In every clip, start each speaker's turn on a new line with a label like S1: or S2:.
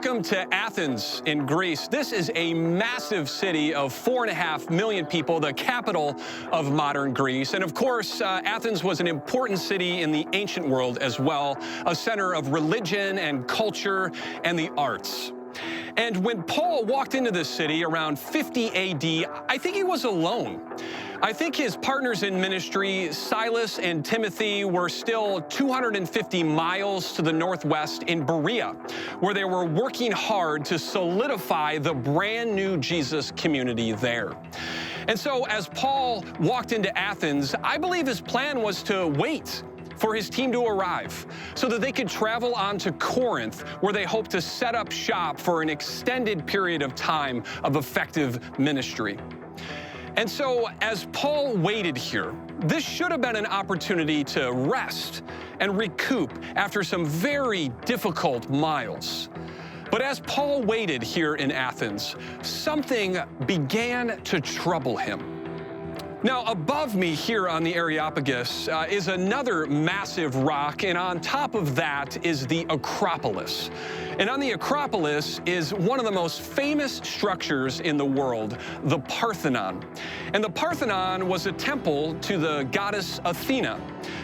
S1: Welcome to Athens in Greece. This is a massive city of 4.5 million people, the capital of modern Greece. And of course, Athens was an important city in the ancient world as well, a center of religion and culture and the arts. And when Paul walked into this city around 50 AD, I think he was alone. I think his partners in ministry, Silas and Timothy, were still 250 miles to the northwest in Berea, where they were working hard to solidify the brand new Jesus community there. And so as Paul walked into Athens, I believe his plan was to wait for his team to arrive so that they could travel on to Corinth, where they hoped to set up shop for an extended period of time of effective ministry. And so as Paul waited here, this should have been an opportunity to rest and recoup after some very difficult miles. But as Paul waited here in Athens, something began to trouble him. Now, above me here on the Areopagus is another massive rock, and on top of that is the Acropolis. And on the Acropolis is one of the most famous structures in the world, the Parthenon. And the Parthenon was a temple to the goddess Athena.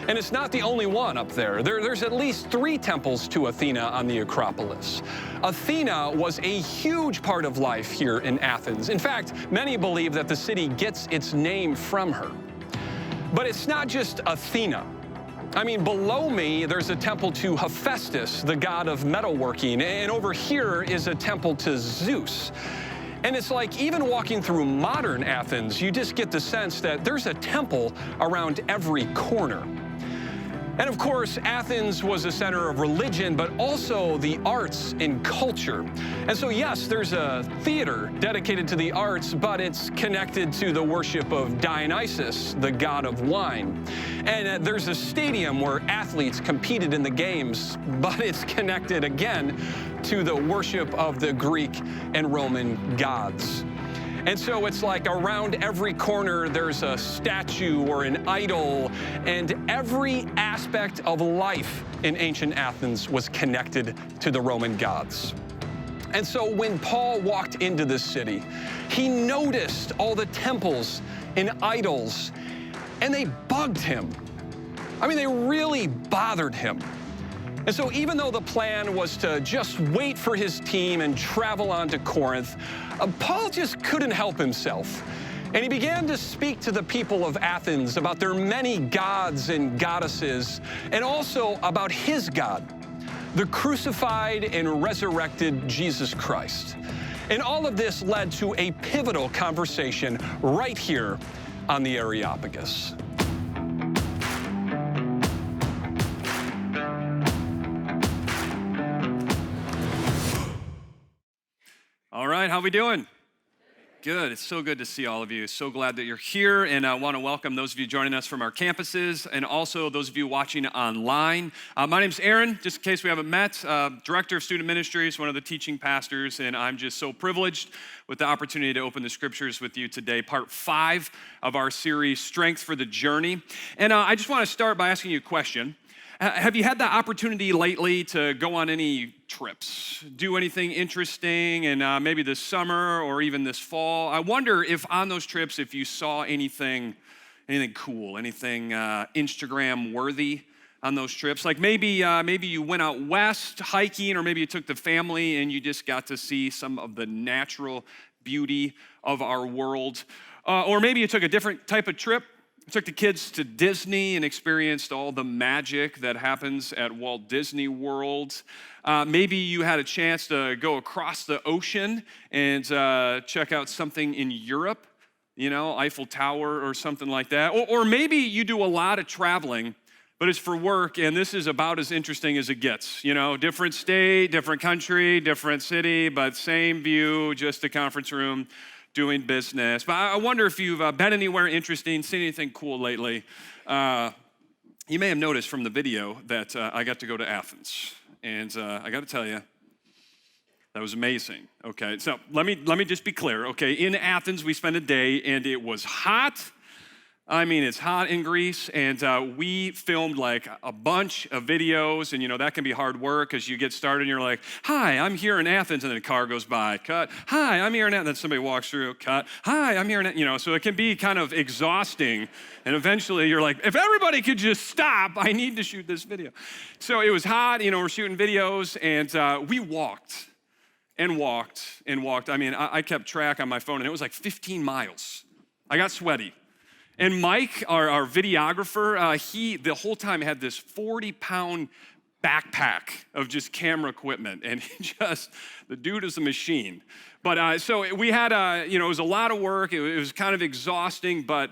S1: And it's not the only one up there. There's at least 3 temples to Athena on the Acropolis. Athena was a huge part of life here in Athens. In fact, many believe that the city gets its name from her. But it's not just Athena. I mean, below me, there's a temple to Hephaestus, the god of metalworking, and over here is a temple to Zeus. And it's like, even walking through modern Athens, you just get the sense that there's a temple around every corner. And of course, Athens was a center of religion, but also the arts and culture. And so yes, there's a theater dedicated to the arts, but it's connected to the worship of Dionysus, the god of wine. And there's a stadium where athletes competed in the games, but it's connected again to the worship of the Greek and Roman gods. And so it's like around every corner there's a statue or an idol, and every aspect of life in ancient Athens was connected to the Roman gods. And so when Paul walked into this city, he noticed all the temples and idols, and they bugged him. I mean, they really bothered him. And so even though the plan was to just wait for his team and travel on to Corinth, Paul just couldn't help himself. And he began to speak to the people of Athens about their many gods and goddesses, and also about his God, the crucified and resurrected Jesus Christ. And all of this led to a pivotal conversation right here on the Areopagus.
S2: All right, how we doing? Good. It's so good to see all of you. So glad that you're here, and I want to welcome those of you joining us from our campuses, and also those of you watching online. My name's Aaron, just in case we haven't met, Director of Student Ministries, one of the teaching pastors, and I'm just so privileged with the opportunity to open the scriptures with you today, part 5 of our series, Strength for the Journey. And I just want to start by asking you a question. Have you had the opportunity lately to go on any trips, do anything interesting, and maybe this summer or even this fall? I wonder if on those trips, if you saw anything cool, anything Instagram worthy on those trips. Like maybe you went out west hiking, or maybe you took the family and you just got to see some of the natural beauty of our world. Or maybe you took a different type of trip. Took the kids to Disney and experienced all the magic that happens at Walt Disney World. Maybe you had a chance to go across the ocean and check out something in Europe, you know, Eiffel Tower or something like that. Or maybe you do a lot of traveling, but it's for work, and this is about as interesting as it gets. You know, different state, different country, different city, but same view, just a conference room, doing business. But I wonder if you've been anywhere interesting, seen anything cool lately. You may have noticed from the video that I got to go to Athens. And I got to tell you, that was amazing. Okay, so let me just be clear. Okay, in Athens, we spent a day, and it was hot, I mean, it's hot in Greece, and we filmed like a bunch of videos, and that can be hard work because you get started and you're like, hi, I'm here in Athens, and then a car goes by, cut. Hi, I'm here in Athens, and then somebody walks through, cut. Hi, I'm here in so it can be kind of exhausting, and eventually you're like, if everybody could just stop, I need to shoot this video. So it was hot, we're shooting videos, and we walked and walked and walked. I mean, I kept track on my phone, and it was like 15 miles. I got sweaty. And Mike, our videographer, he the whole time had this 40-pound backpack of just camera equipment, and the dude is a machine. But so we had, it was a lot of work. It was kind of exhausting, but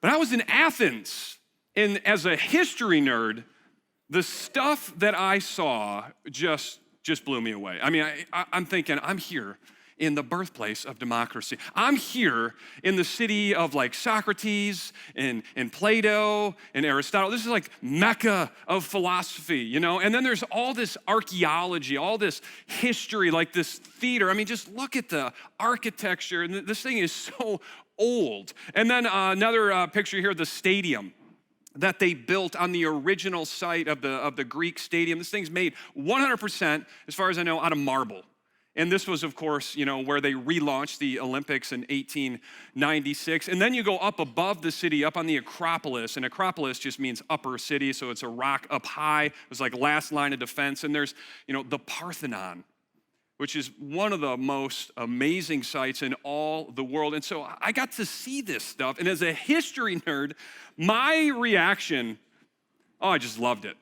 S2: I was in Athens, and as a history nerd, the stuff that I saw just blew me away. I mean, I'm thinking, I'm here in the birthplace of democracy. I'm here in the city of like Socrates and Plato and Aristotle. This is like Mecca of philosophy, And then there's all this archaeology, all this history, like this theater. I mean, just look at the architecture. And this thing is so old. And then another picture here, the stadium that they built on the original site of the Greek stadium. This thing's made 100%, as far as I know, out of marble. And this was, of course, where they relaunched the Olympics in 1896. And then you go up above the city, up on the Acropolis. And Acropolis just means upper city, so it's a rock up high. It was like last line of defense. And there's, the Parthenon, which is one of the most amazing sites in all the world. And so I got to see this stuff. And as a history nerd, my reaction, I just loved it.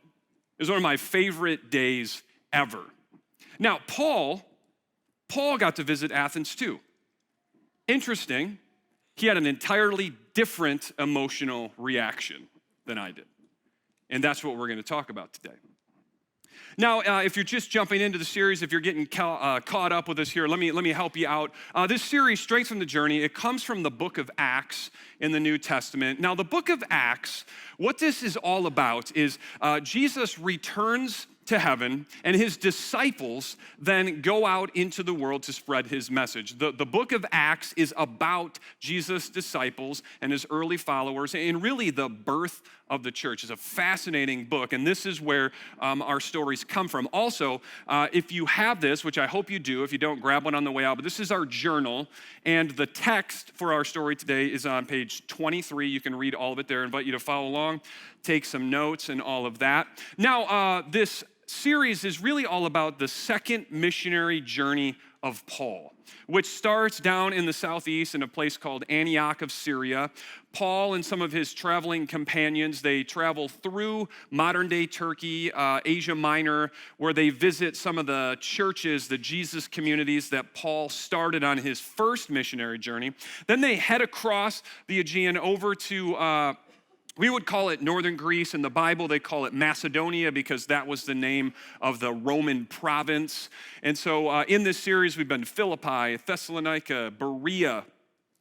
S2: It was one of my favorite days ever. Now, Paul got to visit Athens too. Interesting, he had an entirely different emotional reaction than I did. And that's what we're going to talk about today. Now, if you're just jumping into the series, if you're getting caught up with us here, let me help you out. This series, Strength from the Journey, it comes from the book of Acts in the New Testament. Now, the book of Acts, what this is all about is Jesus returns to heaven, and his disciples then go out into the world to spread his message. The book of Acts is about Jesus' disciples and his early followers, and really the birth of the church. It's a fascinating book, and this is where our stories come from. Also, if you have this, which I hope you do, if you don't, grab one on the way out, but this is our journal, and the text for our story today is on page 23. You can read all of it there. I invite you to follow along, take some notes, and all of that. Now, this series is really all about the second missionary journey of Paul, which starts down in the southeast in a place called Antioch of Syria. Paul and some of his traveling companions, they travel through modern-day Turkey, Asia Minor, where they visit some of the churches, the Jesus communities that Paul started on his first missionary journey. Then they head across the Aegean over to we would call it northern Greece. In the Bible, they call it Macedonia because that was the name of the Roman province. And so in this series, we've been Philippi, Thessalonica, Berea,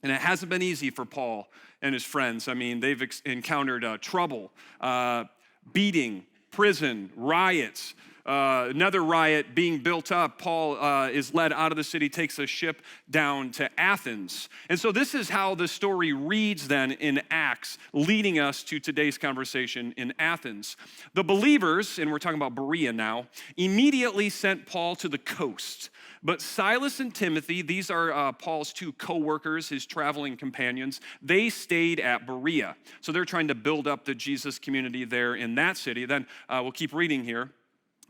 S2: and it hasn't been easy for Paul and his friends. I mean, they've encountered trouble, beating, prison, riots. Another riot being built up. Paul is led out of the city, takes a ship down to Athens. And so this is how the story reads then in Acts, leading us to today's conversation in Athens. The believers, and we're talking about Berea now, immediately sent Paul to the coast. But Silas and Timothy, these are Paul's two co-workers, his traveling companions, they stayed at Berea. So they're trying to build up the Jesus community there in that city. Then we'll keep reading here.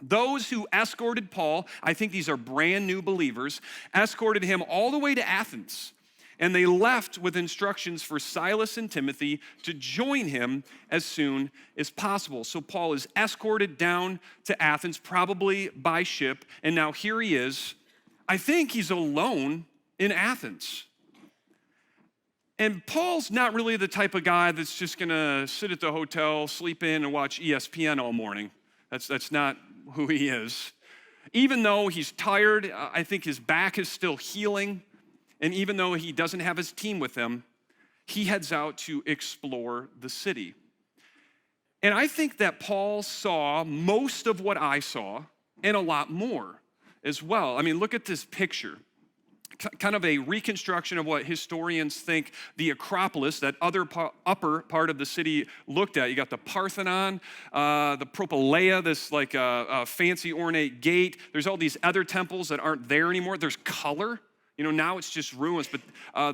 S2: Those who escorted Paul, I think these are brand new believers, escorted him all the way to Athens. And they left with instructions for Silas and Timothy to join him as soon as possible. So Paul is escorted down to Athens, probably by ship. And now here he is. I think he's alone in Athens. And Paul's not really the type of guy that's just gonna sit at the hotel, sleep in, and watch ESPN all morning. That's not who he is. Even though he's tired, I think his back is still healing. And even though he doesn't have his team with him, he heads out to explore the city. And I think that Paul saw most of what I saw and a lot more as well. I mean, look at this picture. kind of a reconstruction of what historians think the Acropolis, that other upper part of the city, looked at. You got the Parthenon, the Propylaea, this like fancy ornate gate. There's all these other temples that aren't there anymore. There's color. Now it's just ruins, but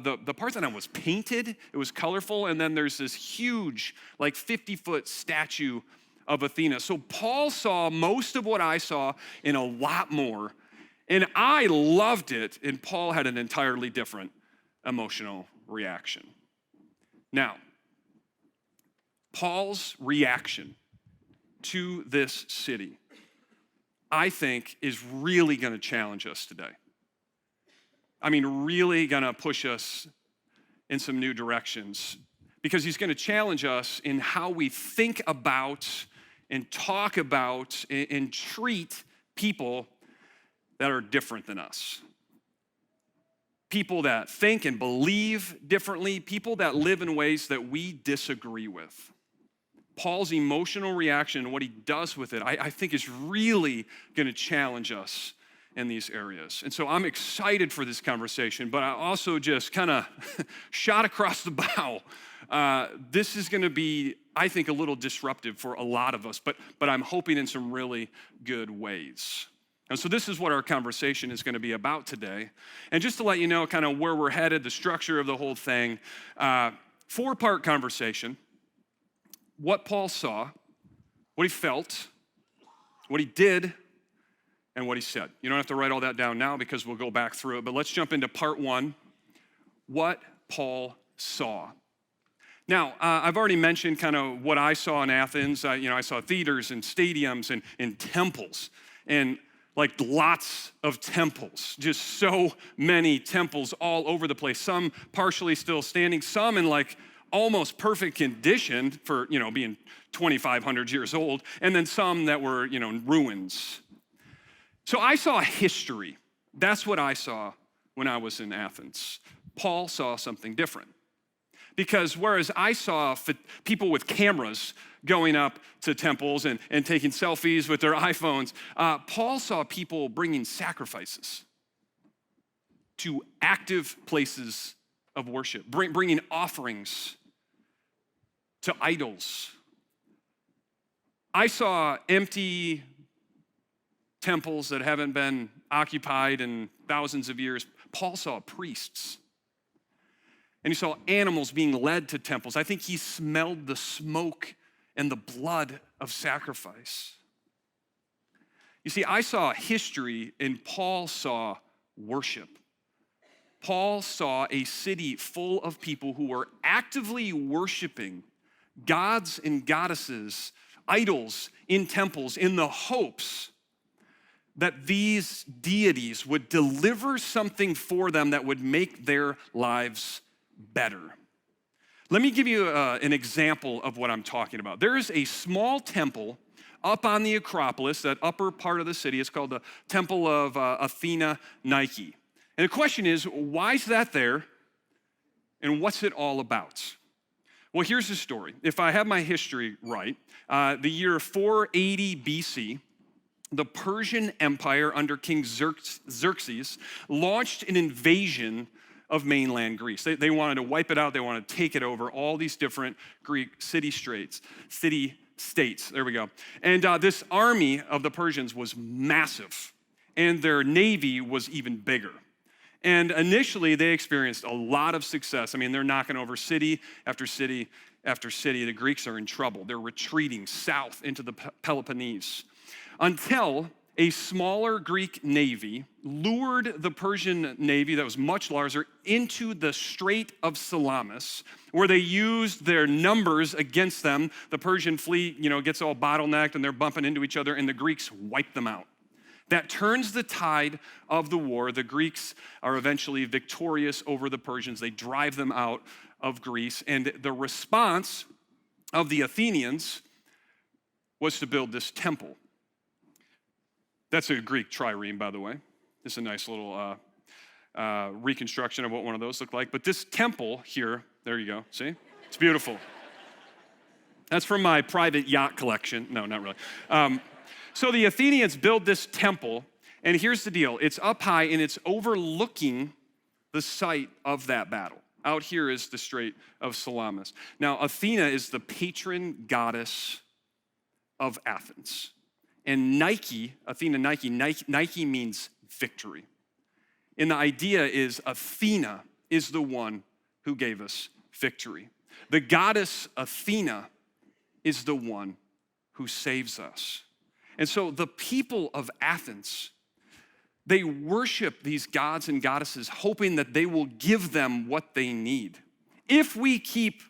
S2: the Parthenon was painted. It was colorful, and then there's this huge, like 50-foot statue of Athena. So Paul saw most of what I saw and a lot more. And I loved it, and Paul had an entirely different emotional reaction. Now, Paul's reaction to this city, I think, is really going to challenge us today. I mean, really going to push us in some new directions, because he's going to challenge us in how we think about and talk about and treat people that are different than us. People that think and believe differently, people that live in ways that we disagree with. Paul's emotional reaction and what he does with it, I think, is really going to challenge us in these areas. And so I'm excited for this conversation, but I also just kind of shot across the bow. This is going to be, I think, a little disruptive for a lot of us, but I'm hoping in some really good ways. And so this is what our conversation is going to be about today. And just to let you know kind of where we're headed, the structure of the whole thing, 4-part conversation. What Paul saw, what he felt, what he did, and what he said. You don't have to write all that down now because we'll go back through it, but let's jump into part 1, what Paul saw. Now, I've already mentioned kind of what I saw in Athens. I saw theaters and stadiums and temples, and like lots of temples, just so many temples all over the place, some partially still standing, some in like almost perfect condition for, being 2,500 years old, and then some that were, ruins. So I saw history. That's what I saw when I was in Athens. Paul saw something different. Because whereas I saw people with cameras going up to temples and taking selfies with their iPhones, Paul saw people bringing sacrifices to active places of worship, bringing offerings to idols. I saw empty temples that haven't been occupied in thousands of years. Paul saw priests. And he saw animals being led to temples. I think he smelled the smoke and the blood of sacrifice. You see, I saw history and Paul saw worship. Paul saw a city full of people who were actively worshiping gods and goddesses, idols in temples, in the hopes that these deities would deliver something for them that would make their lives better. Let me give you an example of what I'm talking about. There is a small temple up on the Acropolis, that upper part of the city. It's called the Temple of Athena Nike. And the question is, why is that there? And what's it all about? Well, here's the story. If I have my history right, the year 480 BC, the Persian Empire under King Xerxes launched an invasion of mainland Greece. They wanted to wipe it out. They wanted to take it over, all these different Greek city-states. There we go. And this army of the Persians was massive, and their navy was even bigger. And initially, they experienced a lot of success. I mean, they're knocking over city after city after city. The Greeks are in trouble. They're retreating south into the Peloponnese until a smaller Greek navy lured the Persian navy that was much larger into the Strait of Salamis, where they used their numbers against them. The Persian fleet, gets all bottlenecked and they're bumping into each other, and the Greeks wipe them out. That turns the tide of the war. The Greeks are eventually victorious over the Persians. They drive them out of Greece, and the response of the Athenians was to build this temple. That's a Greek trireme, by the way. It's a nice little reconstruction of what one of those looked like. But this temple here, there you go, see? It's beautiful. That's from my private yacht collection. No, not really. So the Athenians build this temple, and here's the deal. It's up high, and it's overlooking the site of that battle. Out here is the Strait of Salamis. Now, Athena is the patron goddess of Athens. And Nike, Athena Nike means victory. And the idea is Athena is the one who gave us victory. The goddess Athena is the one who saves us. And so the people of Athens, they worship these gods and goddesses, hoping that they will give them what they need. If we keep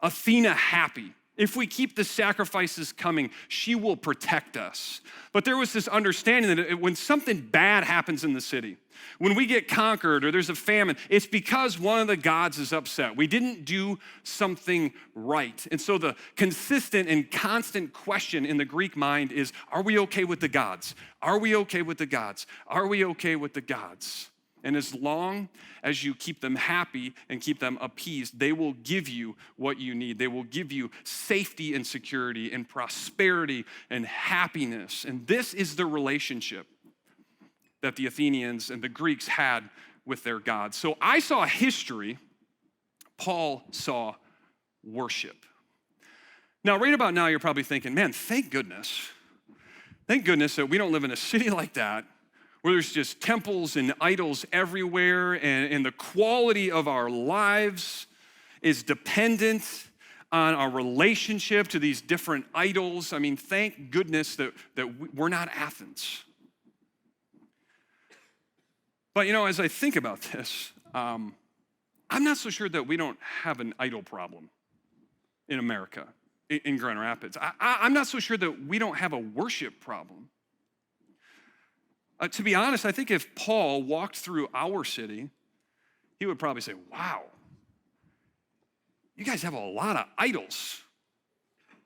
S2: Athena happy, if we keep the sacrifices coming, she will protect us. But there was this understanding that when something bad happens in the city, when we get conquered or there's a famine, it's because one of the gods is upset. We didn't do something right. And so the consistent and constant question in the Greek mind is, are we okay with the gods? Are we okay with the gods? Are we okay with the gods? And as long as you keep them happy and keep them appeased, they will give you what you need. They will give you safety and security and prosperity and happiness. And this is the relationship that the Athenians and the Greeks had with their gods. So I saw history, Paul saw worship. Now, right about now, you're probably thinking, man, thank goodness that we don't live in a city like that, where there's just temples and idols everywhere, and the quality of our lives is dependent on our relationship to these different idols. I mean, thank goodness that we're not Athens. But as I think about this, I'm not so sure that we don't have an idol problem in America, in Grand Rapids. I'm not so sure that we don't have a worship problem. To be honest, I think if Paul walked through our city, he would probably say, wow, you guys have a lot of idols.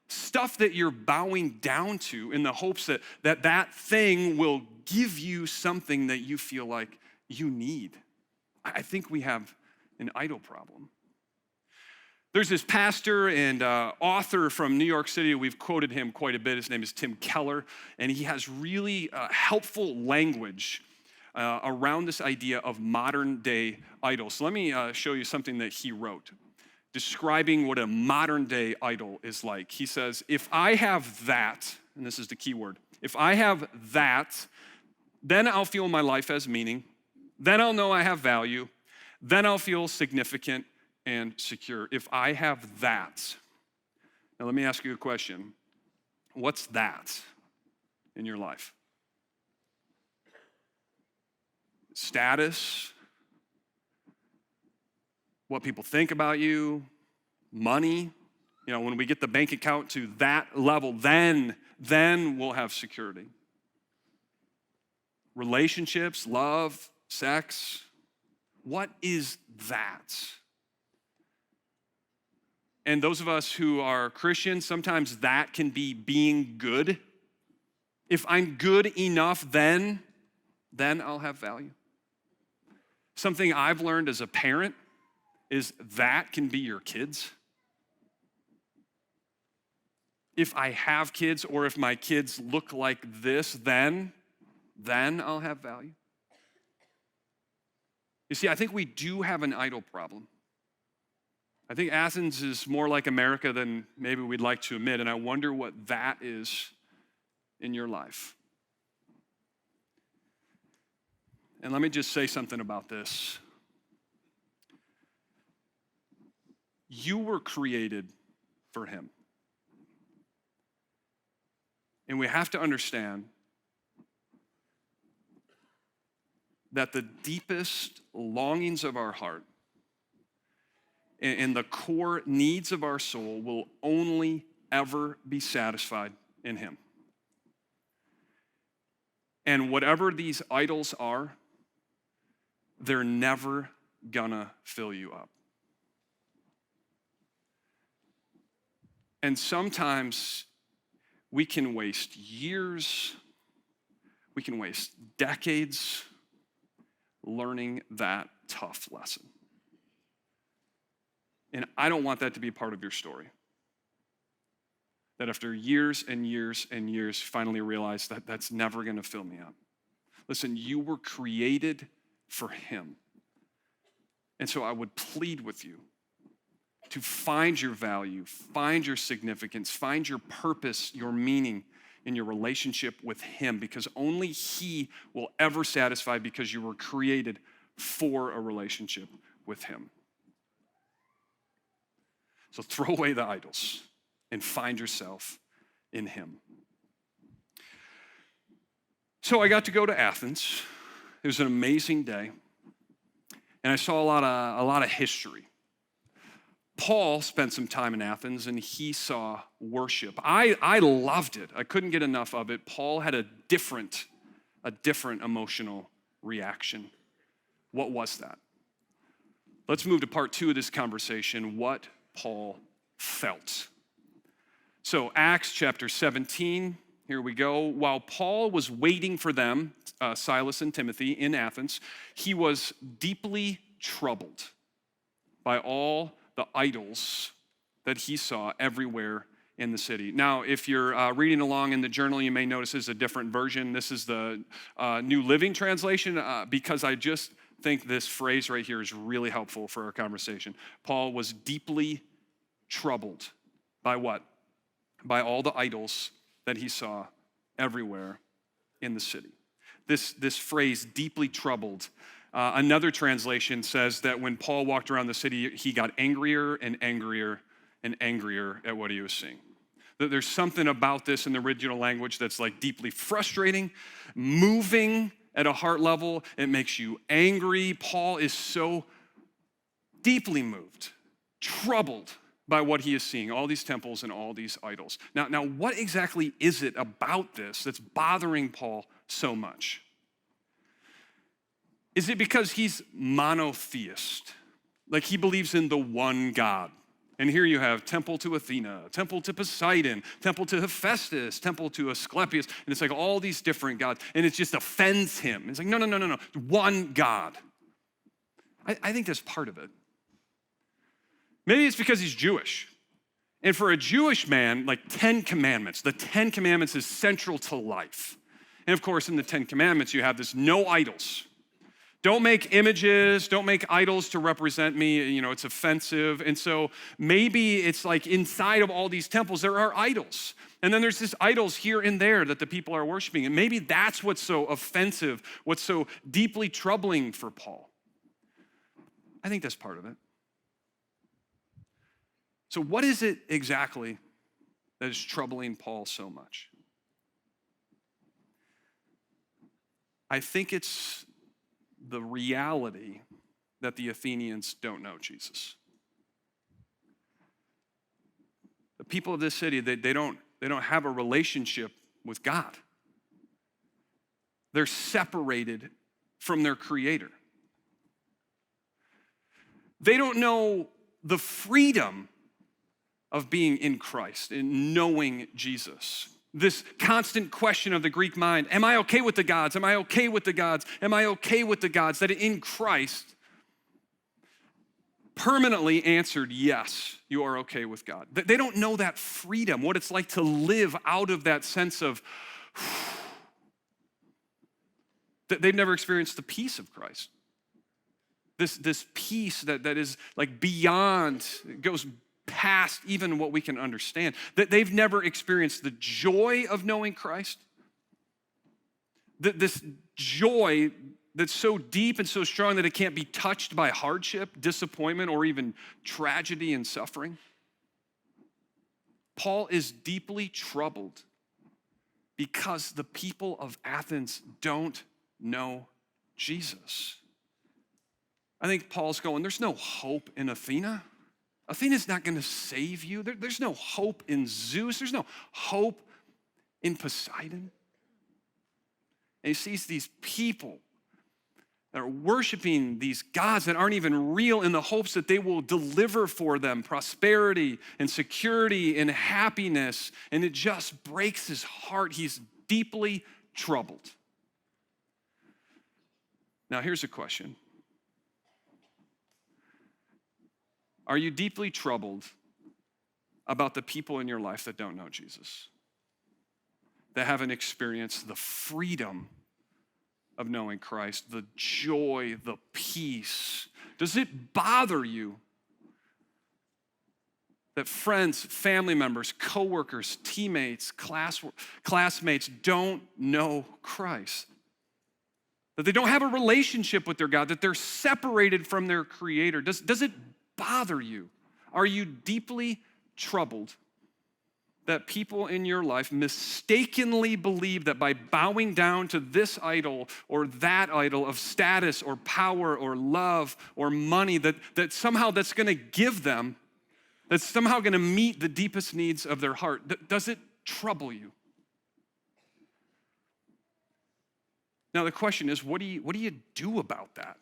S2: Stuff that you're bowing down to in the hopes that thing will give you something that you feel like you need. I think we have an idol problem. There's this pastor and author from New York City. We've quoted him quite a bit. His name is Tim Keller, and he has really helpful language around this idea of modern day idols. So let me show you something that he wrote, describing what a modern day idol is like. He says, if I have that, and this is the key word, if I have that, then I'll feel my life has meaning. Then I'll know I have value. Then I'll feel significant and secure. If I have that. Now let me ask you a question. What's that in your life? Status? What people think about you? Money? When we get the bank account to that level, then we'll have security. Relationships, love, sex. What is that? And those of us who are Christians, sometimes that can be being good. If I'm good enough, then I'll have value. Something I've learned as a parent is that can be your kids. If I have kids or if my kids look like this, then I'll have value. You see, I think we do have an idol problem. I think Athens is more like America than maybe we'd like to admit, and I wonder what that is in your life. And let me just say something about this. You were created for him. And we have to understand that the deepest longings of our heart and the core needs of our soul will only ever be satisfied in him. And whatever these idols are, they're never gonna fill you up. And sometimes we can waste years, we can waste decades learning that tough lesson. And I don't want that to be part of your story. That after years and years and years, you finally realize that that's never gonna fill me up. Listen, you were created for him. And so I would plead with you to find your value, find your significance, find your purpose, your meaning in your relationship with him, because only he will ever satisfy, because you were created for a relationship with him. So throw away the idols and find yourself in him. So I got to go to Athens. It was an amazing day. And I saw a lot of history. Paul spent some time in Athens and he saw worship. I loved it. I couldn't get enough of it. Paul had a different emotional reaction. What was that? Let's move to part 2 of this conversation, what Paul felt. So Acts chapter 17, here we go. While Paul was waiting for them, Silas and Timothy in Athens, he was deeply troubled by all the idols that he saw everywhere in the city. Now, if you're reading along in the journal, you may notice this is a different version. This is the New Living Translation, because I just think this phrase right here is really helpful for our conversation. Paul was deeply troubled by what? By all the idols that he saw everywhere in the city. This phrase, deeply troubled, another translation says that when Paul walked around the city, he got angrier and angrier and angrier at what he was seeing. There's something about this in the original language that's like deeply frustrating, moving at a heart level. It makes you angry. Paul is so deeply moved, troubled by what he is seeing, all these temples and all these idols. Now, what exactly is it about this that's bothering Paul so much? Is it because he's monotheist? Like he believes in the one God. And here you have temple to Athena, temple to Poseidon, temple to Hephaestus, temple to Asclepius, and it's like all these different gods, and it just offends him. It's like, no, one God. I think that's part of it. Maybe it's because he's Jewish. And for a Jewish man, like 10 Commandments, the 10 Commandments is central to life. And of course, in the 10 Commandments, you have this no idols. Don't make images, don't make idols to represent me, it's offensive. And so maybe it's like inside of all these temples, there are idols. And then there's this idols here and there that the people are worshiping. And maybe that's what's so offensive, what's so deeply troubling for Paul. I think that's part of it. So what is it exactly that is troubling Paul so much? I think it's the reality that the Athenians don't know Jesus. The people of this city, they don't have a relationship with God. They're separated from their Creator. They don't know the freedom of being in Christ and knowing Jesus. This constant question of the Greek mind, am I okay with the gods? Am I okay with the gods? Am I okay with the gods? That in Christ permanently answered, yes, you are okay with God. They don't know that freedom, what it's like to live out of that sense of, they've never experienced the peace of Christ. This peace that is like beyond, goes past even what we can understand. That they've never experienced the joy of knowing Christ. This joy that's so deep and so strong that it can't be touched by hardship, disappointment, or even tragedy and suffering. Paul is deeply troubled because the people of Athens don't know Jesus. I think Paul's going, there's no hope in Athena. Athena's not going to save you. There's no hope in Zeus. There's no hope in Poseidon. And he sees these people that are worshiping these gods that aren't even real in the hopes that they will deliver for them prosperity and security and happiness. And it just breaks his heart. He's deeply troubled. Now, here's a question. Are you deeply troubled about the people in your life that don't know Jesus? That haven't experienced the freedom of knowing Christ, the joy, the peace, Does it bother you that friends, family members, coworkers, teammates, classmates don't know Christ? That they don't have a relationship with their God, that they're separated from their Creator? Does it bother you? Are you deeply troubled that people in your life mistakenly believe that by bowing down to this idol or that idol of status or power or love or money, that somehow that's gonna give them, that's somehow gonna meet the deepest needs of their heart? Does it trouble you? Now the question is, what do you do about that?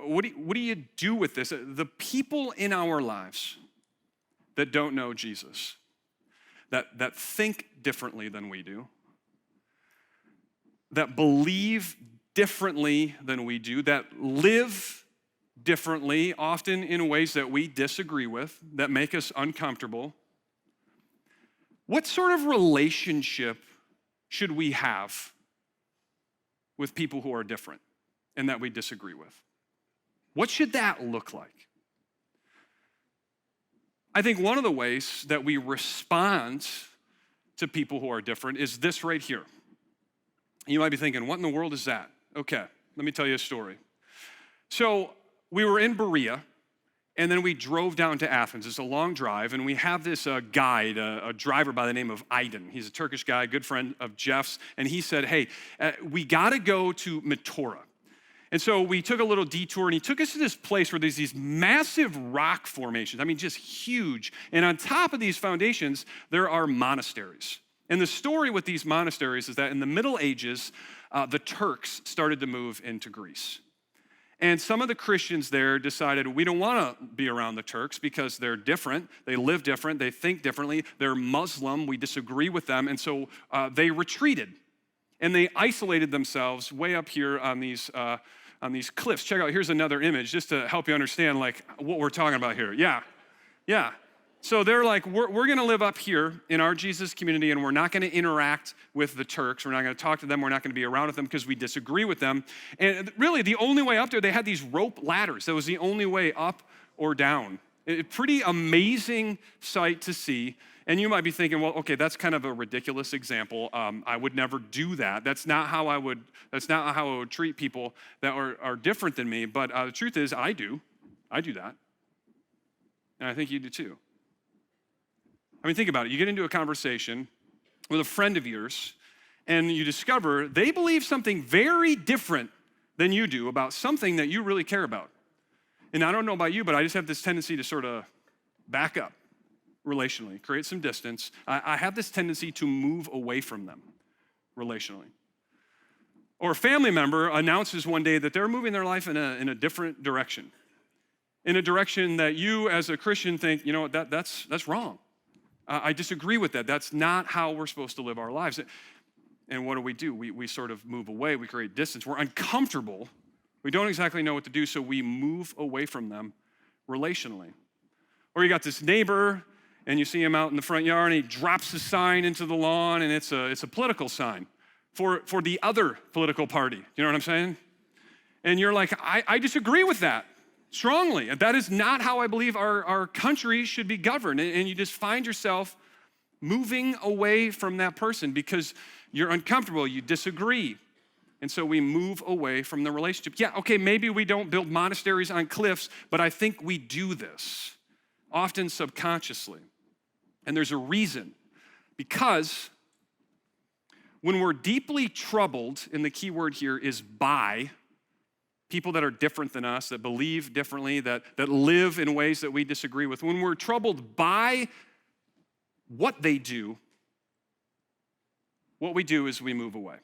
S2: What do you do with this? The people in our lives that don't know Jesus, that think differently than we do, that believe differently than we do, that live differently, often in ways that we disagree with, that make us uncomfortable. What sort of relationship should we have with people who are different and that we disagree with? What should that look like? I think one of the ways that we respond to people who are different is this right here. You might be thinking, what in the world is that? Okay, let me tell you a story. So we were in Berea, and then we drove down to Athens. It's a long drive, and we have this guide, a driver by the name of Aydin. He's a Turkish guy, good friend of Jeff's, and he said, hey, we gotta go to Metora. And so we took a little detour, and he took us to this place where there's these massive rock formations. I mean, just huge. And on top of these foundations, there are monasteries. And the story with these monasteries is that in the Middle Ages, the Turks started to move into Greece. And some of the Christians there decided, we don't want to be around the Turks because they're different, they live different, they think differently, they're Muslim, we disagree with them, and so they retreated. And they isolated themselves way up here on these cliffs. Check out, here's another image just to help you understand like what we're talking about here. Yeah. So they're like, we're gonna live up here in our Jesus community, and we're not gonna interact with the Turks. We're not gonna talk to them. We're not gonna be around with them because we disagree with them. And really, the only way up there, they had these rope ladders. That was the only way up or down. A pretty amazing sight to see. And you might be thinking, well, okay, that's kind of a ridiculous example. I would never do that. That's not how I would treat people that are different than me. But the truth is, I do that. And I think you do too. I mean, think about it. You get into a conversation with a friend of yours, and you discover they believe something very different than you do about something that you really care about. And I don't know about you, but I just have this tendency to sort of back up relationally, create some distance. I have this tendency to move away from them relationally. Or a family member announces one day that they're moving their life in a different direction, in a direction that you as a Christian think, you know, that's wrong. I disagree with that. That's not how we're supposed to live our lives. And what do? We sort of move away. We create distance. We're uncomfortable. We don't exactly know what to do, so we move away from them relationally. Or you got this neighbor, and you see him out in the front yard, and he drops a sign into the lawn, and it's a political sign for the other political party. You know what I'm saying? And you're like, I disagree with that strongly. That is not how I believe our country should be governed. And you just find yourself moving away from that person because you're uncomfortable, you disagree. And so we move away from the relationship. Yeah, okay, maybe we don't build monasteries on cliffs, but I think we do this, often subconsciously. And there's a reason. Because when we're deeply troubled, and the key word here is by people that are different than us, that believe differently, that live in ways that we disagree with, when we're troubled by what they do, what we do is we move away.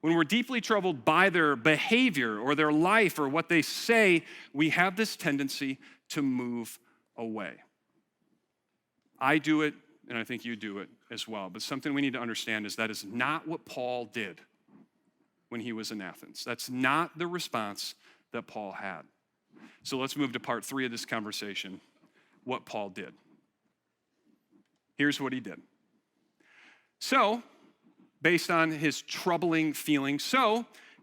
S2: When we're deeply troubled by their behavior or their life or what they say, we have this tendency to move away. I do it, and I think you do it as well. But something we need to understand is that is not what Paul did when he was in Athens. That's not the response that Paul had. So let's move to part 3 of this conversation, what Paul did. Here's what he did. So, based on his troubling feelings,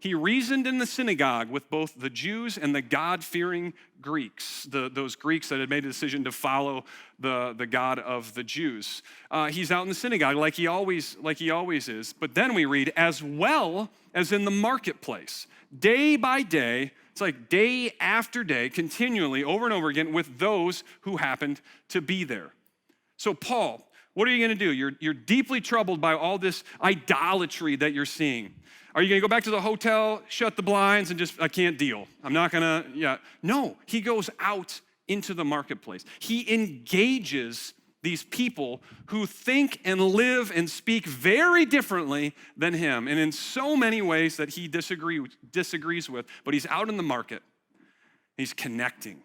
S2: he reasoned in the synagogue with both the Jews and the God-fearing Greeks, those Greeks that had made a decision to follow the God of the Jews. He's out in the synagogue like he always is. But then we read, as well as in the marketplace, day by day, it's like day after day, continually, over and over again, with those who happened to be there. So Paul, what are you going to do? You're deeply troubled by all this idolatry that you're seeing. Are you going to go back to the hotel, shut the blinds, and just, I can't deal? I'm not going to, yeah. No, he goes out into the marketplace. He engages these people who think and live and speak very differently than him, and in so many ways that he disagrees with, but he's out in the market. He's connecting.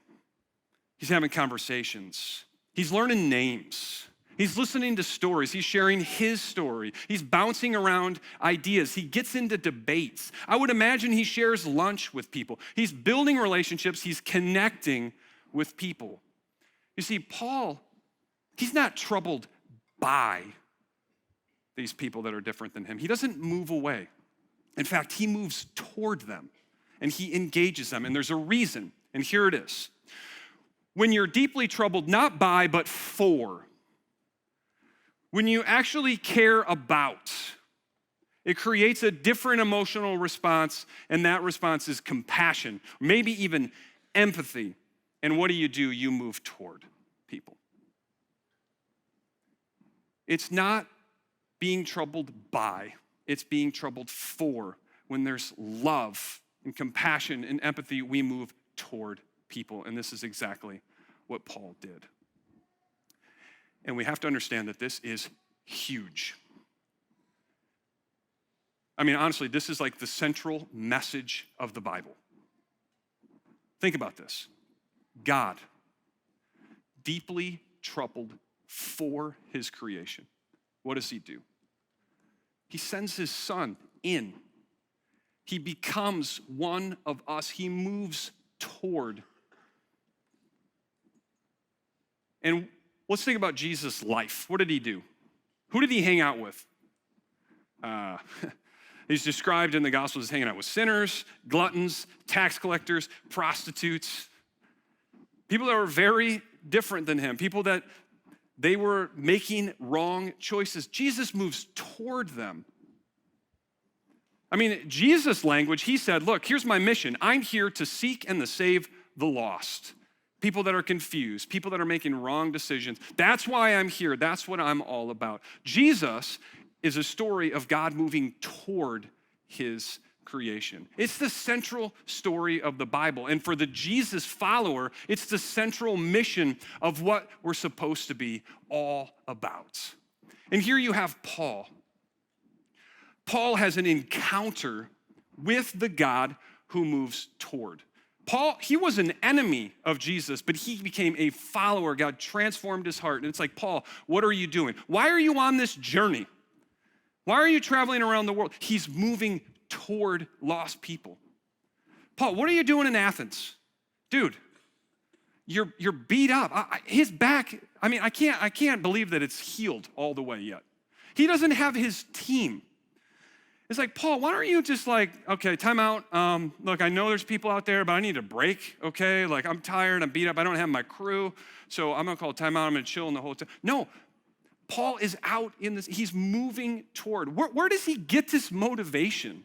S2: He's having conversations. He's learning names. He's listening to stories. He's sharing his story. He's bouncing around ideas. He gets into debates. I would imagine he shares lunch with people. He's building relationships. He's connecting with people. You see, Paul, he's not troubled by these people that are different than him. He doesn't move away. In fact, he moves toward them and he engages them. And there's a reason, and here it is. When you're deeply troubled, not by, but for, when you actually care about, it creates a different emotional response, and that response is compassion, maybe even empathy. And what do? You move toward people. It's not being troubled by, it's being troubled for. When there's love and compassion and empathy, we move toward people, and this is exactly what Paul did. And we have to understand that this is huge. I mean, honestly, this is like the central message of the Bible. Think about this. God, deeply troubled for his creation, what does he do? He sends his son in. He becomes one of us. He moves toward. And let's think about Jesus' life. What did he do? Who did he hang out with? He's described in the Gospels as hanging out with sinners, gluttons, tax collectors, prostitutes, people that were very different than him, people that they were making wrong choices. Jesus moves toward them. I mean, Jesus' language, he said, look, here's my mission. I'm here to seek and to save the lost. People that are confused, people that are making wrong decisions. That's why I'm here. That's what I'm all about. Jesus is a story of God moving toward his creation. It's the central story of the Bible. And for the Jesus follower, it's the central mission of what we're supposed to be all about. And here you have Paul. Paul has an encounter with the God who moves toward. Paul, he was an enemy of Jesus, but he became a follower. God transformed his heart. And it's like, Paul, what are you doing? Why are you on this journey? Why are you traveling around the world? He's moving toward lost people. Paul, what are you doing in Athens? Dude, you're beat up. His back, I mean, I can't believe that it's healed all the way yet. He doesn't have his team. It's like, Paul, why don't you just like, okay, time out. Look, I know there's people out there, but I need a break, okay? Like, I'm tired, I'm beat up, I don't have my crew, so I'm gonna call time out, I'm gonna chill in the hotel. No, Paul is out in this, he's moving toward. Where does he get this motivation?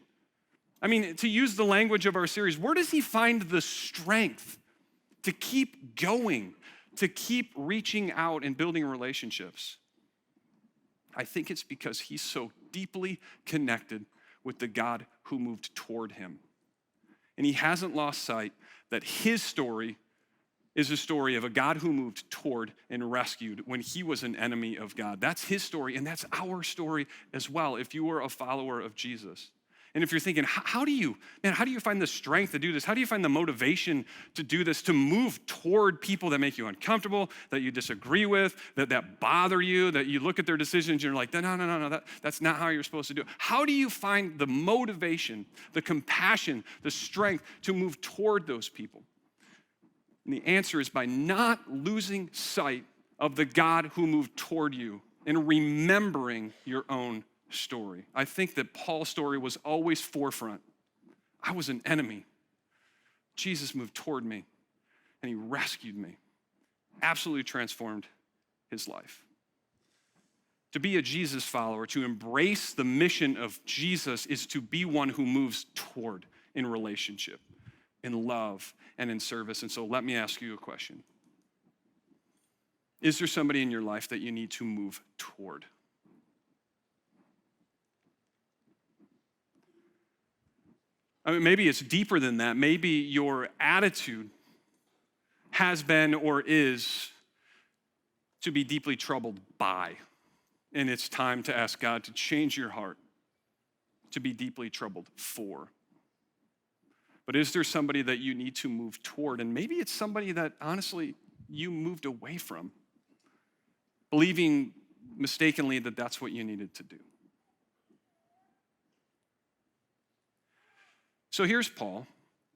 S2: I mean, to use the language of our series, where does he find the strength to keep going, to keep reaching out and building relationships? I think it's because he's so deeply connected with the God who moved toward him. And he hasn't lost sight that his story is a story of a God who moved toward and rescued when he was an enemy of God. That's his story, and that's our story as well, if you are a follower of Jesus. And if you're thinking, how do you find the strength to do this? How do you find the motivation to do this, to move toward people that make you uncomfortable, that you disagree with, that bother you, that you look at their decisions and you're like, no, that's not how you're supposed to do it. How do you find the motivation, the compassion, the strength to move toward those people? And the answer is by not losing sight of the God who moved toward you and remembering your own story. I think that Paul's story was always forefront
S1: I was an enemy. Jesus moved toward me, and he rescued me. Absolutely transformed his life. To be a Jesus follower, to embrace the mission of Jesus, is to be one who moves toward in relationship, in love, and in service. And so let me ask you a question. Is there somebody in your life that you need to move toward? I mean, maybe it's deeper than that. Maybe your attitude has been or is to be deeply troubled by. And it's time to ask God to change your heart to be deeply troubled for. But is there somebody that you need to move toward? And maybe it's somebody that, honestly, you moved away from, believing mistakenly that that's what you needed to do. So here's Paul.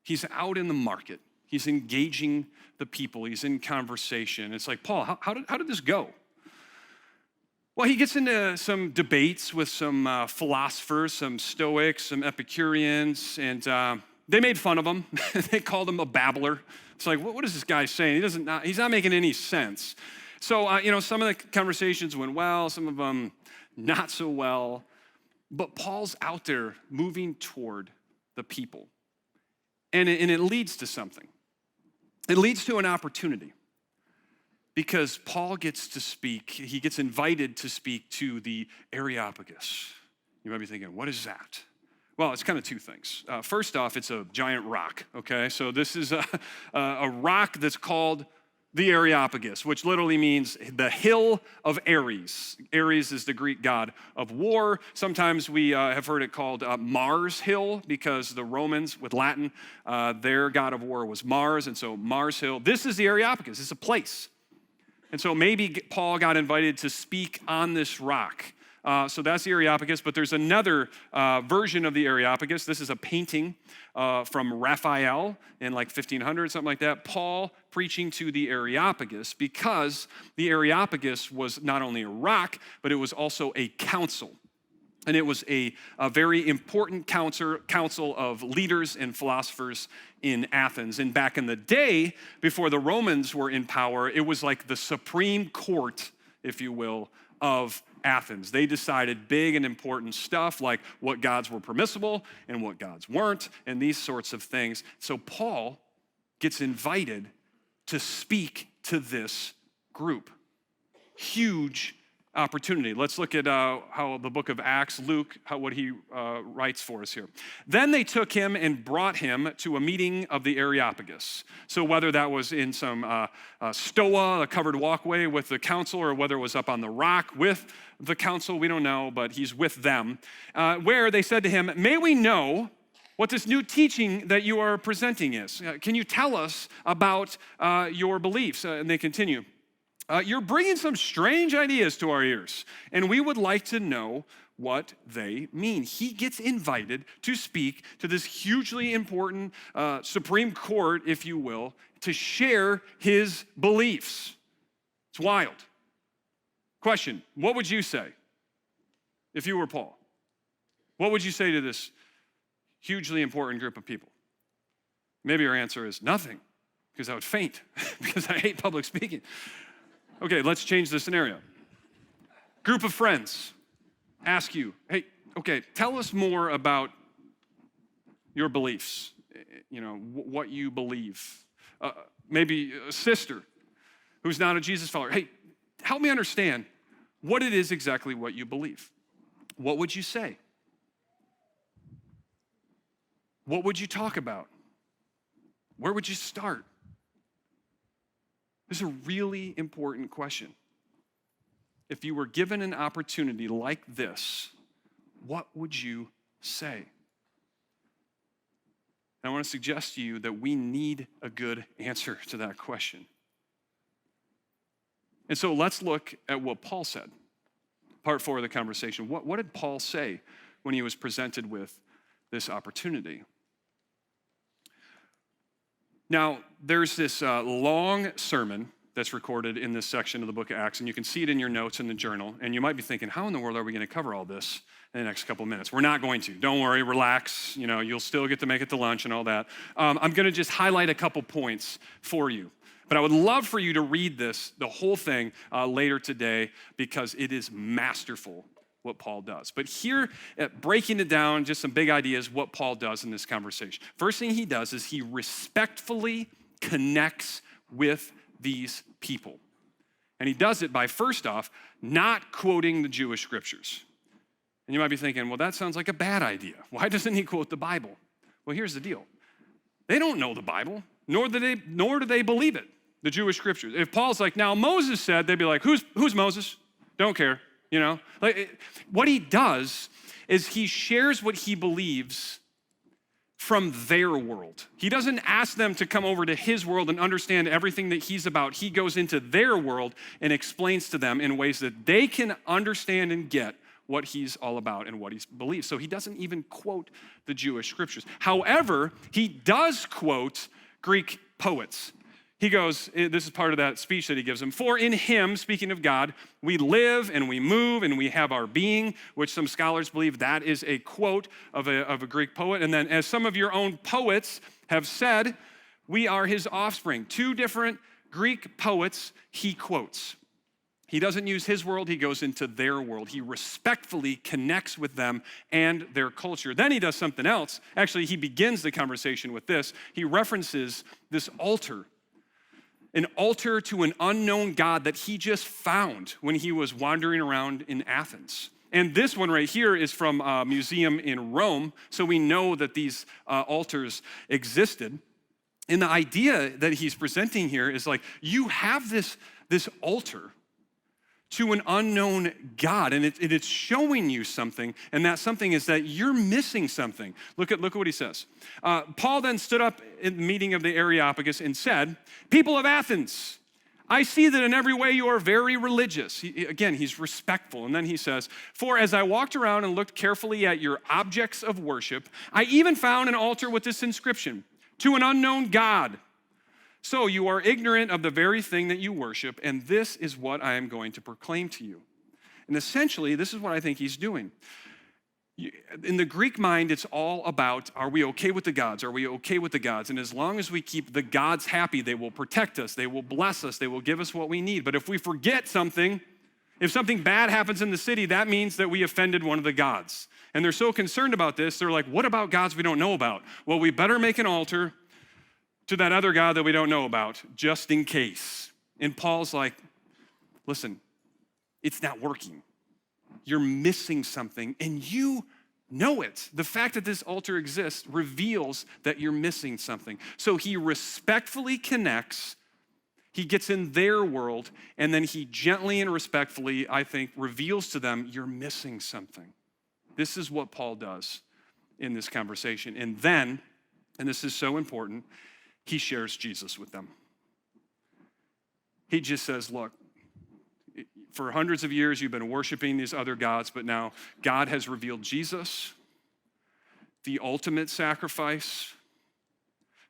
S1: He's out in the market. He's engaging the people. He's in conversation. It's like, Paul, how did this go? Well, he gets into some debates with some philosophers, some Stoics, some Epicureans, and they made fun of him. They called him a babbler. It's like, what is this guy saying? He's not making any sense. So, some of the conversations went well, some of them not so well. But Paul's out there moving toward the people. And it leads to something. It leads to an opportunity. Because Paul gets to speak, he gets invited to speak to the Areopagus. You might be thinking, what is that? Well, it's kind of two things. First off, it's a giant rock, okay? So this is a rock that's called the Areopagus, which literally means the hill of Ares. Ares is the Greek god of war. Sometimes we have heard it called Mars Hill because the Romans, with Latin, their god of war was Mars, and so Mars Hill. This is the Areopagus. It's a place. And so maybe Paul got invited to speak on this rock. So that's the Areopagus, but there's another version of the Areopagus. This is a painting from Raphael in like 1500, something like that. Paul preaching to the Areopagus because the Areopagus was not only a rock, but it was also a council. And it was a very important council of leaders and philosophers in Athens. And back in the day, before the Romans were in power, it was like the Supreme Court, if you will, of Athens. They decided big and important stuff like what gods were permissible and what gods weren't, and these sorts of things. So Paul gets invited to speak to this group. Huge opportunity. Let's look at how the book of Acts, Luke, what he writes for us here. Then they took him and brought him to a meeting of the Areopagus. So whether that was in some stoa, a covered walkway with the council, or whether it was up on the rock with the council, we don't know, but he's with them, where they said to him, "May we know what this new teaching that you are presenting is? Can you tell us about your beliefs?" And they continue. "You're bringing some strange ideas to our ears, and we would like to know what they mean." He gets invited to speak to this hugely important Supreme Court, if you will, to share his beliefs. It's wild. Question, what would you say if you were Paul? What would you say to this hugely important group of people? Maybe your answer is nothing, because I would faint, because I hate public speaking. Okay, let's change the scenario. Group of friends ask you, hey, okay, tell us more about your beliefs, what you believe. Maybe a sister who's not a Jesus follower. Hey, help me understand what it is exactly what you believe. What would you say? What would you talk about? Where would you start? This is a really important question. If you were given an opportunity like this, what would you say? And I want to suggest to you that we need a good answer to that question. And so let's look at what Paul said. Part 4 of the conversation. What did Paul say when he was presented with this opportunity? Now, there's this long sermon
S2: that's recorded in this section of the book of Acts, and you can see it in your notes in the journal, and you might be thinking, how in the world are we going to cover all this in the next couple of minutes? We're not going to. Don't worry, relax. You'll still get to make it to lunch and all that. I'm going to just highlight a couple points for you. But I would love for you to read the whole thing later today, because it is masterful what Paul does. But here, breaking it down, just some big ideas, what Paul does in this conversation. First thing he does is he respectfully connects with these people. And he does it by, first off, not quoting the Jewish scriptures. And you might be thinking, well, that sounds like a bad idea. Why doesn't he quote the Bible? Well, here's the deal. They don't know the Bible, nor do they believe it, the Jewish scriptures. If Paul's like, now Moses said, they'd be like, who's Moses? Don't care. What he does is he shares what he believes from their world. He doesn't ask them to come over to his world and understand everything that he's about. He goes into their world and explains to them in ways that they can understand and get what he's all about and what he believes. So he doesn't even quote the Jewish scriptures. However, he does quote Greek poets. He goes, this is part of that speech that he gives them. For in him, speaking of God, we live and we move and we have our being, which some scholars believe that is a quote of a Greek poet. And then as some of your own poets have said, we are his offspring. Two different Greek poets he quotes. He doesn't use his world, he goes into their world. He respectfully connects with them and their culture. Then he does something else. Actually, he begins the conversation with this. He references this altar. An altar to an unknown God that he just found when he was wandering around in Athens. And this one right here is from a museum in Rome, so we know that these altars existed. And the idea that he's presenting here is like, you have this altar to an unknown God, and it's showing you something, and that something is that you're missing something. Look at what he says. Paul then stood up in the meeting of the Areopagus and said, people of Athens, I see that in every way you are very religious. He's respectful, and then he says, for as I walked around and looked carefully at your objects of worship, I even found an altar with this inscription, to an unknown God. So you are ignorant of the very thing that you worship, and this is what I am going to proclaim to you. And essentially, this is what I think he's doing. In the Greek mind, it's all about, are we okay with the gods? Are we okay with the gods? And as long as we keep the gods happy, they will protect us, they will bless us, they will give us what we need. But if we forget something, if something bad happens in the city, that means that we offended one of the gods. And they're so concerned about this, they're like, what about gods we don't know about? Well, we better make an altar to that other God that we don't know about, just in case. And Paul's like, listen, it's not working. You're missing something, and you know it. The fact that this altar exists reveals that you're missing something. So he respectfully connects, he gets in their world, and then he gently and respectfully, I think, reveals to them, you're missing something. This is what Paul does in this conversation. And then, and this is so important, he shares Jesus with them. He just says, look, for hundreds of years you've been worshiping these other gods, but now God has revealed Jesus, the ultimate sacrifice,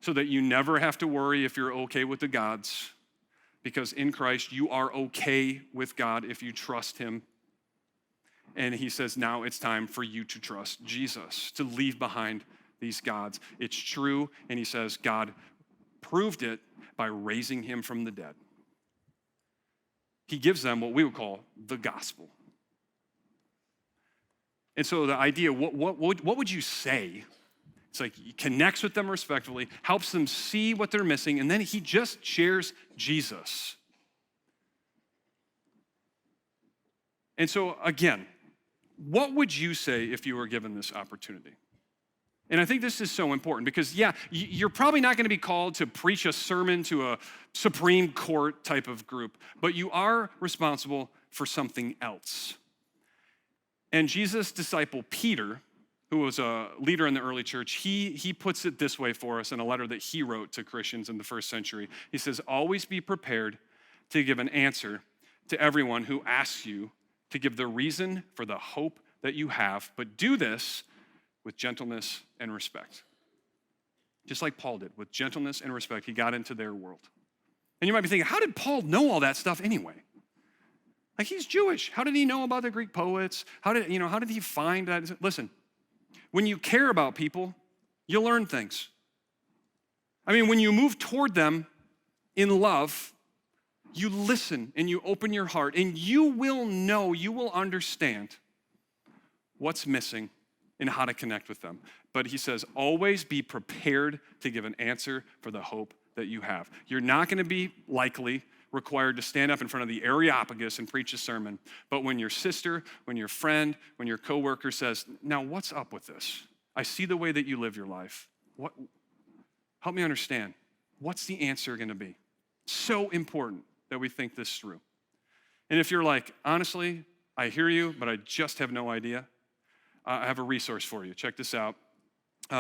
S2: so that you never have to worry if you're okay with the gods, because in Christ you are okay with God if you trust him. And he says, now it's time for you to trust Jesus, to leave behind these gods. It's true, and he says God proved it by raising him from the dead. He gives them what we would call the gospel. And so the idea, what would you say? It's like he connects with them respectfully, helps them see what they're missing, and then he just shares Jesus. And so again, what would you say if you were given this opportunity? And I think this is so important because, yeah, you're probably not going to be called to preach a sermon to a Supreme Court type of group, but you are responsible for something else. And Jesus' disciple Peter, who was a leader in the early church, he puts it this way for us in a letter that he wrote to Christians in the first century. He says, always be prepared to give an answer to everyone who asks you to give the reason for the hope that you have, but do this with gentleness and respect. Just like Paul did, with gentleness and respect, he got into their world. And you might be thinking, how did Paul know all that stuff anyway? Like, he's Jewish. How did he know about the Greek poets? How did he find that? Listen, when you care about people, you learn things. I mean, when you move toward them in love, you listen and you open your heart, and you will know, you will understand what's missing and how to connect with them. But he says, always be prepared to give an answer for the hope that you have. You're not going to be likely required to stand up in front of the Areopagus and preach a sermon. But when your sister, when your friend, when your coworker says, now what's up with this? I see the way that you live your life. Help me understand. What's the answer going to be? So important that we think this through. And if you're like, honestly, I hear you, but I just have no idea, I have a resource for you. Check this out.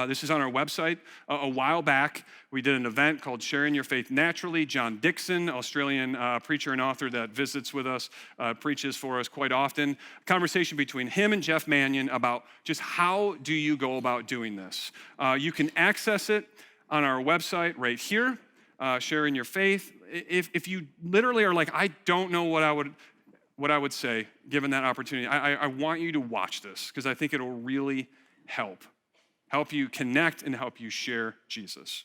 S2: This is on our website. A while back, we did an event called Sharing Your Faith Naturally. John Dixon, Australian preacher and author that visits with us, preaches for us quite often. A conversation between him and Jeff Mannion about just how do you go about doing this. You can access it on our website right here, Sharing Your Faith. If you literally are like, I don't know what I would say given that opportunity, I want you to watch this because I think it'll really help you connect and help you share Jesus.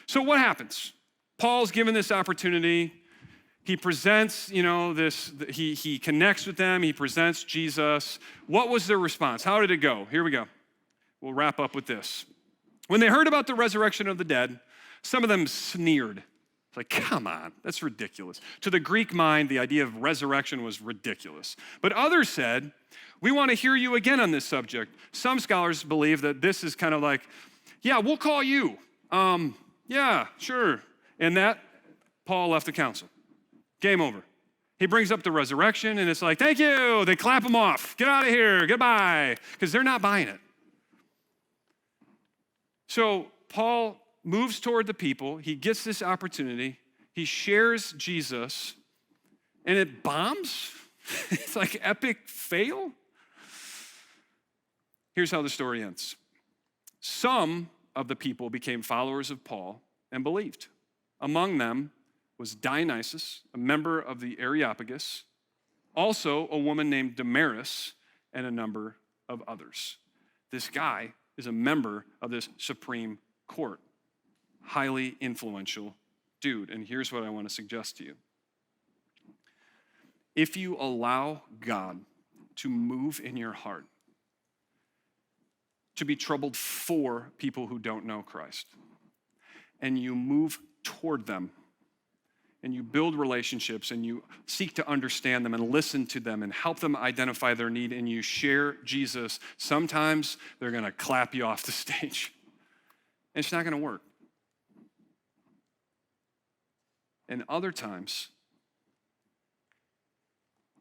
S2: So what happens? Paul's given this opportunity. He presents, he connects with them. He presents Jesus. What was their response? How did it go? Here we go. We'll wrap up with this. When they heard about the resurrection of the dead, some of them sneered. It's like, come on, that's ridiculous. To the Greek mind, the idea of resurrection was ridiculous. But others said, we want to hear you again on this subject. Some scholars believe that this is kind of like, yeah, we'll call you. Yeah, sure. And that, Paul left the council. Game over. He brings up the resurrection, and it's like, thank you. They clap him off. Get out of here. Goodbye. Because they're not buying it. So Paul moves toward the people. He gets this opportunity. He shares Jesus, and it bombs. It's like epic fail. Here's how the story ends. Some of the people became followers of Paul and believed. Among them was Dionysius, a member of the Areopagus, also a woman named Damaris, and a number of others. This guy is a member of this Supreme Court. Highly influential dude. And here's what I want to suggest to you. If you allow God to move in your heart, to be troubled for people who don't know Christ, and you move toward them, and you build relationships, and you seek to understand them and listen to them and help them identify their need, and you share Jesus, sometimes they're going to clap you off the stage. And it's not going to work. And other times,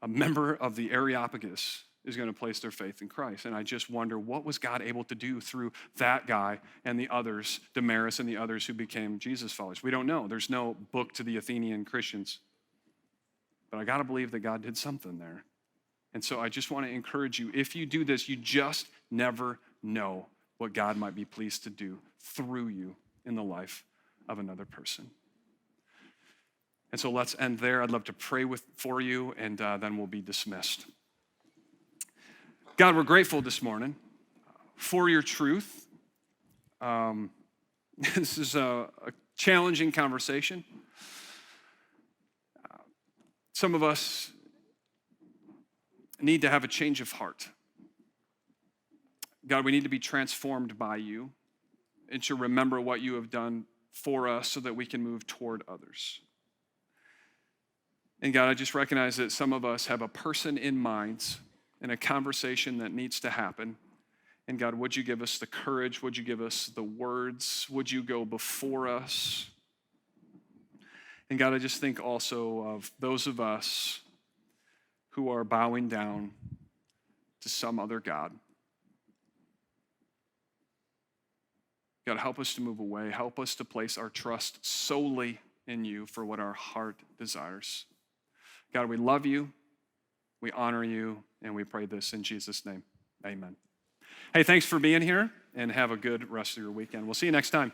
S2: a member of the Areopagus is going to place their faith in Christ. And I just wonder, what was God able to do through that guy and the others, Damaris and the others who became Jesus followers? We don't know. There's no book to the Athenian Christians. But I got to believe that God did something there. And so I just want to encourage you, if you do this, you just never know what God might be pleased to do through you in the life of another person. And so let's end there. I'd love to pray for you, and then we'll be dismissed. God, we're grateful this morning for your truth. This is a challenging conversation. Some of us need to have a change of heart. God, we need to be transformed by you and to remember what you have done for us so that we can move toward others. And God, I just recognize that some of us have a person in mind and a conversation that needs to happen. And God, would you give us the courage? Would you give us the words? Would you go before us? And God, I just think also of those of us who are bowing down to some other God. God, help us to move away. Help us to place our trust solely in you for what our heart desires. God, we love you, we honor you, and we pray this in Jesus' name. Amen. Hey, thanks for being here, and have a good rest of your weekend. We'll see you next time.